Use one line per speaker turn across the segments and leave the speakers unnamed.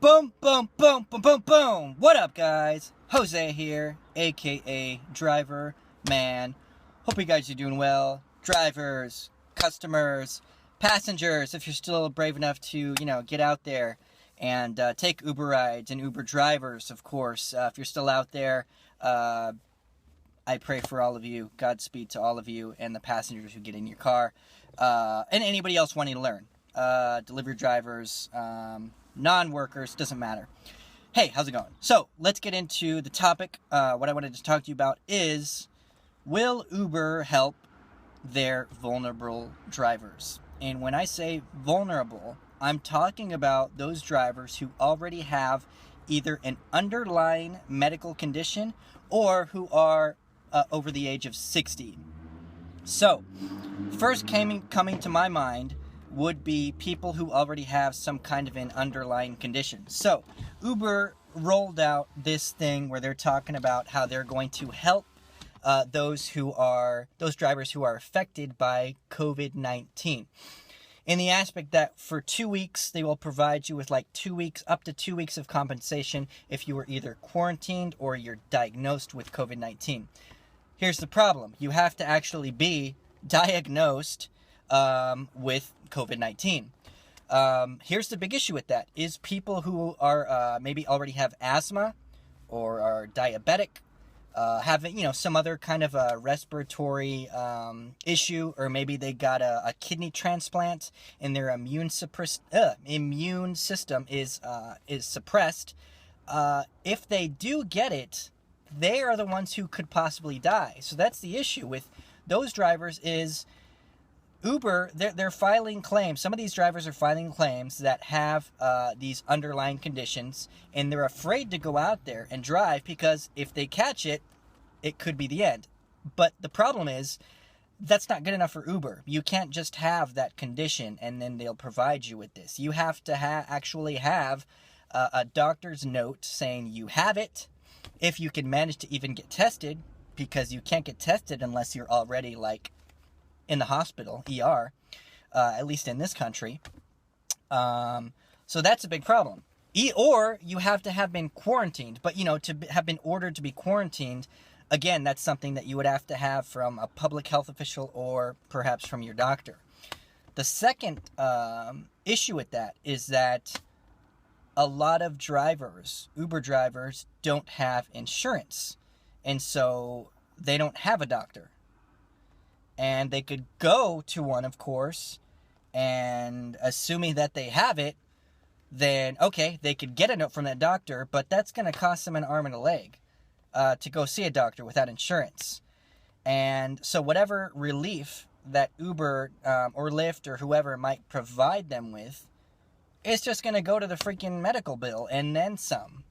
Boom, boom, boom, boom, boom, boom. What up, guys? Jose here, aka Driver Man. Hope you guys are doing well. Drivers, customers, passengers, if you're still brave enough to, get out there and take Uber rides, and Uber drivers, of course. If you're still out there, I pray for all of you. Godspeed to all of you and the passengers who get in your car. And anybody else wanting to learn. Delivery drivers, non-workers, doesn't matter. Hey, how's it going? So, let's get into the topic. What I wanted to talk to you about is, will Uber help their vulnerable drivers? And when I say vulnerable, I'm talking about those drivers who already have either an underlying medical condition or who are over the age of 60. So, first coming to my mind would be people who already have some kind of an underlying condition. So, Uber rolled out this thing where they're talking about how they're going to help those drivers who are affected by COVID-19. In the aspect that for 2 weeks, they will provide you with up to 2 weeks of compensation if you were either quarantined or you're diagnosed with COVID-19. Here's the problem. You have to actually be diagnosed with COVID-19. Here's the big issue with that, is people who are maybe already have asthma or are diabetic, have some other kind of a respiratory issue, or maybe they got a kidney transplant and their immune system is suppressed. If they do get it, they are the ones who could possibly die. So that's the issue with those drivers is Uber, they're filing claims. Some of these drivers are filing claims that have these underlying conditions, and they're afraid to go out there and drive because if they catch it, it could be the end. But the problem is, that's not good enough for Uber. You can't just have that condition and then they'll provide you with this. You have to actually have a doctor's note saying you have it, if you can manage to even get tested, because you can't get tested unless you're already in the hospital, ER, at least in this country. So that's a big problem. Or you have to have been quarantined. But, to have been ordered to be quarantined, again, that's something that you would have to have from a public health official or perhaps from your doctor. The second issue with that is that a lot of Uber drivers, don't have insurance. And so they don't have a doctor. And they could go to one, of course, and assuming that they have it, then, okay, they could get a note from that doctor, but that's going to cost them an arm and a leg to go see a doctor without insurance. And so whatever relief that Uber or Lyft or whoever might provide them with, it's just going to go to the freaking medical bill and then some.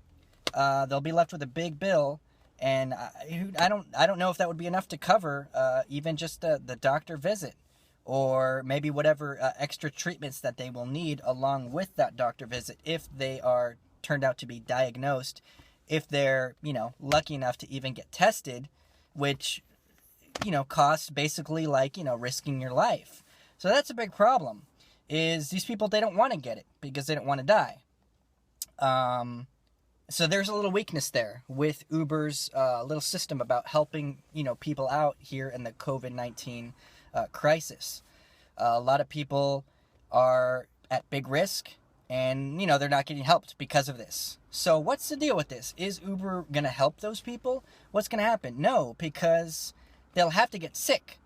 They'll be left with a big bill. And I don't know if that would be enough to cover even just the doctor visit, or maybe whatever extra treatments that they will need along with that doctor visit if they are turned out to be diagnosed, if they're lucky enough to even get tested, which costs basically risking your life. So that's a big problem. Is these people, they don't want to get it because they don't want to die. So there's a little weakness there with Uber's little system about helping, people out here in the COVID-19 crisis. A lot of people are at big risk and, they're not getting helped because of this. So what's the deal with this? Is Uber going to help those people? What's going to happen? No, because they'll have to get sick.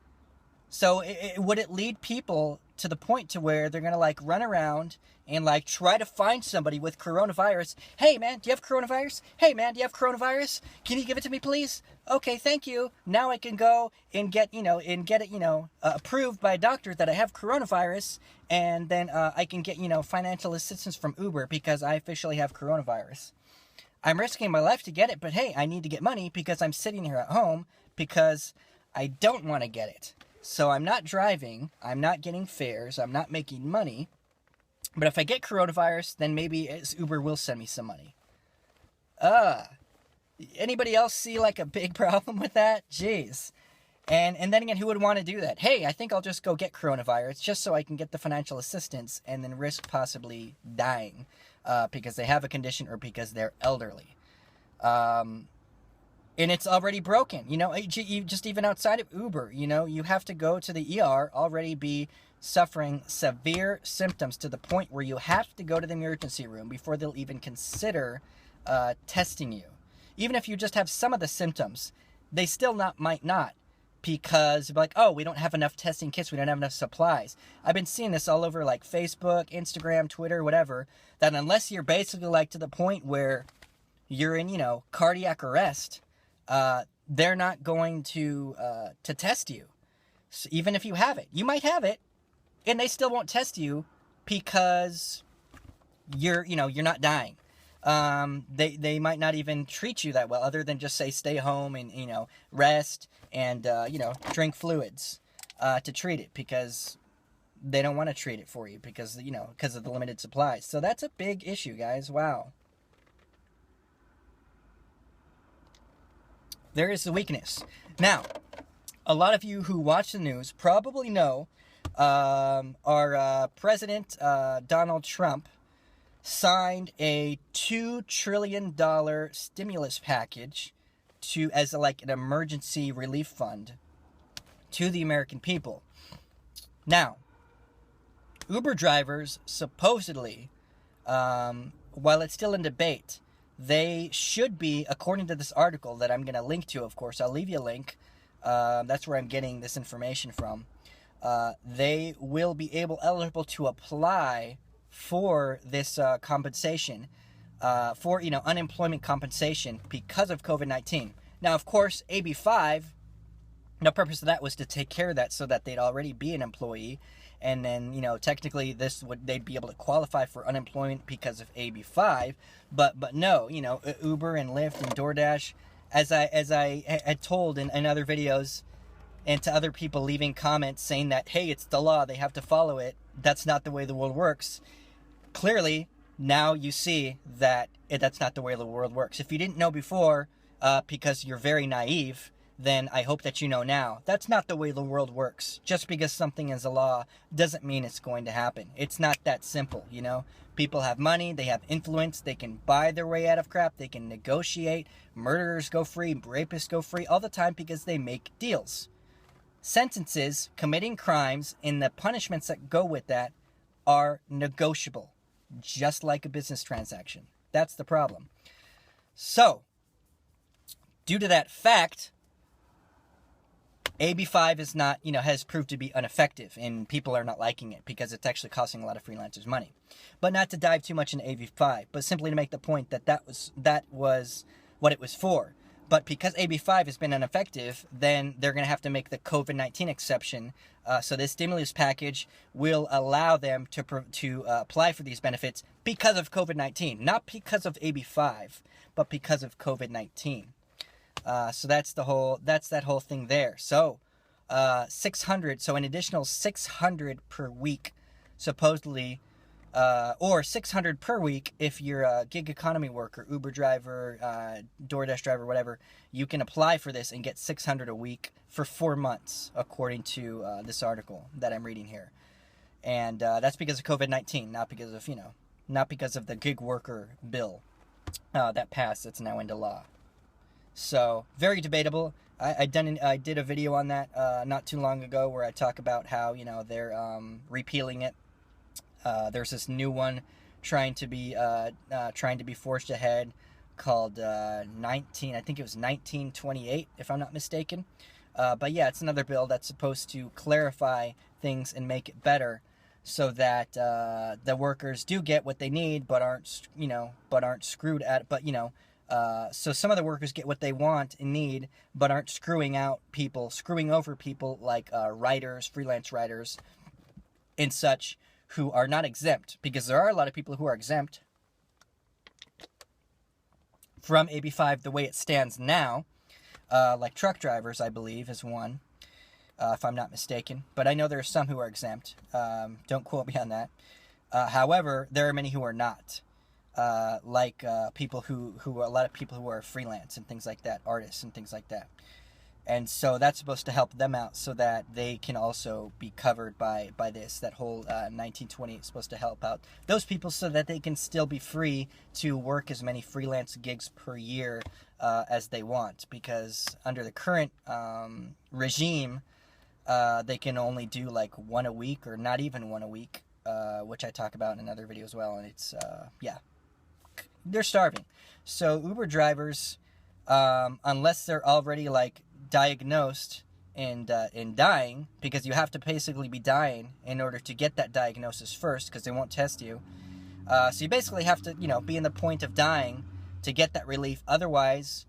So would it lead people to the point to where they're going to run around and try to find somebody with coronavirus? Hey man, do you have coronavirus? Hey man, do you have coronavirus? Can you give it to me, please? Okay, thank you. Now I can go and get it, approved by a doctor that I have coronavirus, and then I can get, financial assistance from Uber because I officially have coronavirus. I'm risking my life to get it, but hey, I need to get money because I'm sitting here at home because I don't want to get it. So I'm not driving, I'm not getting fares, I'm not making money. But if I get coronavirus, then maybe Uber will send me some money. Anybody else see a big problem with that? Jeez. And then again, who would want to do that? Hey, I think I'll just go get coronavirus just so I can get the financial assistance and then risk possibly dying. because they have a condition or because they're elderly. And it's already broken. You know, you just even outside of Uber, you know, you have to go to the ER, already be suffering severe symptoms to the point where you have to go to the emergency room before they'll even consider testing you. Even if you just have some of the symptoms, they still might not, because like, oh, we don't have enough testing kits, we don't have enough supplies. I've been seeing this all over like Facebook, Instagram, Twitter, whatever, that unless you're basically like to the point where you're in, you know, cardiac arrest, they're not going to test you. So even if you have it, you might have it, and they still won't test you because you're not dying. They might not even treat you that well, other than just say stay home and, you know, rest and, you know, drink fluids to treat it, because they don't want to treat it for you because, you know, because of the limited supplies. So that's a big issue, guys. Wow. There is the weakness. Now, a lot of you who watch the news probably know our President Donald Trump signed a $2 trillion stimulus package as like an emergency relief fund to the American people. Now, Uber drivers supposedly, while it's still in debate, they should be, according to this article that I'm going to link to, of course, I'll leave you a link. That's where I'm getting this information from. They will be eligible to apply for this compensation, for, you know, unemployment compensation because of COVID-19. Now, of course, AB 5, the purpose of that was to take care of that so that they'd already be an employee, and then, you know, technically they'd be able to qualify for unemployment because of AB 5, but no, you know, Uber and Lyft and DoorDash, as I had told in other videos, and to other people leaving comments saying that, hey, it's the law, they have to follow it, that's not the way the world works. Clearly, now you see that that's not the way the world works. If you didn't know before, because you're very naive, then I hope that you know now. That's not the way the world works. Just because something is a law doesn't mean it's going to happen. It's not that simple, you know? People have money, they have influence, they can buy their way out of crap, they can negotiate, murderers go free, rapists go free all the time because they make deals. Sentences, committing crimes, and the punishments that go with that are negotiable, just like a business transaction. That's the problem. So, due to that fact, AB 5 is not, you know, has proved to be ineffective, and people are not liking it because it's actually costing a lot of freelancers money. But not to dive too much into AB 5, but simply to make the point that that was what it was for. But because AB 5 has been ineffective, then they're going to have to make the COVID-19 exception. So this stimulus package will allow them to apply for these benefits because of COVID-19. Not because of AB 5, but because of COVID-19. So that's that whole thing there. So 600, so an additional 600 per week, supposedly, or 600 per week if you're a gig economy worker, Uber driver, DoorDash driver, whatever. You can apply for this and get 600 a week for 4 months, according to this article that I'm reading here. And that's because of COVID-19, not because of, not because of the gig worker bill that passed. That's now into law. So very debatable. I did a video on that not too long ago where I talk about how they're repealing it. There's this new one trying to be forged ahead called I think it was 1928 if I'm not mistaken. But yeah, it's another bill that's supposed to clarify things and make it better so that the workers do get what they need but aren't screwed at. But so some of the workers get what they want and need, but aren't screwing over people like writers, freelance writers, and such, who are not exempt, because there are a lot of people who are exempt from AB 5 the way it stands now, like truck drivers, I believe, is one, if I'm not mistaken. But I know there are some who are exempt. Don't quote me on that. However, there are many who are not. Like a lot of people who are freelance and things like that, artists and things like that. And so that's supposed to help them out so that they can also be covered by this. That whole 1920 is supposed to help out those people so that they can still be free to work as many freelance gigs per year as they want. Because under the current regime, they can only do like one a week or not even one a week, which I talk about in another video as well. And it's, yeah, they're starving. So Uber drivers, unless they're already like diagnosed and dying, because you have to basically be dying in order to get that diagnosis first, because they won't test you. So you basically have to, be in the point of dying to get that relief. Otherwise,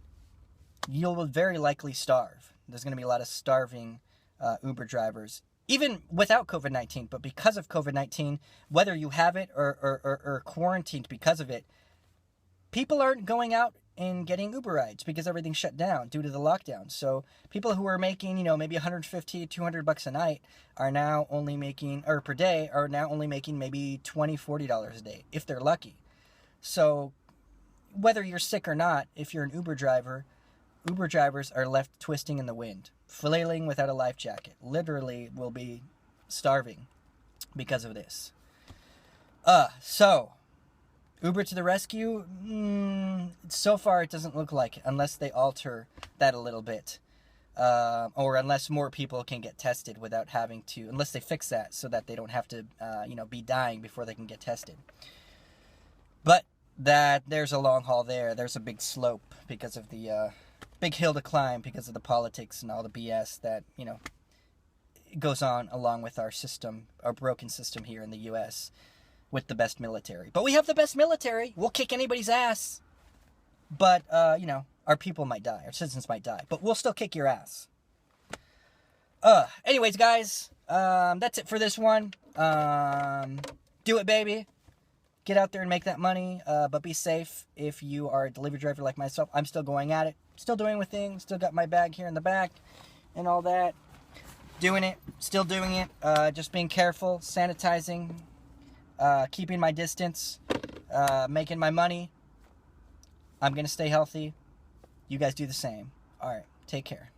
you'll very likely starve. There's going to be a lot of starving Uber drivers, even without COVID-19. But because of COVID-19, whether you have it or quarantined because of it, people aren't going out and getting Uber rides because everything's shut down due to the lockdown. So people who are making, maybe $150, $200 a night are now only making, or per day, are now only making maybe $20, $40 a day, if they're lucky. So whether you're sick or not, if you're an Uber driver, Uber drivers are left twisting in the wind, flailing without a life jacket. Literally will be starving because of this. So Uber to the rescue? So far, it doesn't look like it, unless they alter that a little bit. Or unless more people can get tested without having to, unless they fix that so that they don't have to, be dying before they can get tested. But there's a long haul there. There's a big slope because of the, big hill to climb because of the politics and all the BS that, goes on along with our system, our broken system here in the U.S., with the best military. But we have the best military. We'll kick anybody's ass. But, our people might die. Our citizens might die. But we'll still kick your ass. Anyways, guys. That's it for this one. Do it, baby. Get out there and make that money. But be safe if you are a delivery driver like myself. I'm still going at it. Still doing my thing. Still got my bag here in the back. And all that. Doing it. Still doing it. Just being careful. Sanitizing. Keeping my distance, making my money. I'm going to stay healthy. You guys do the same. All right. Take care.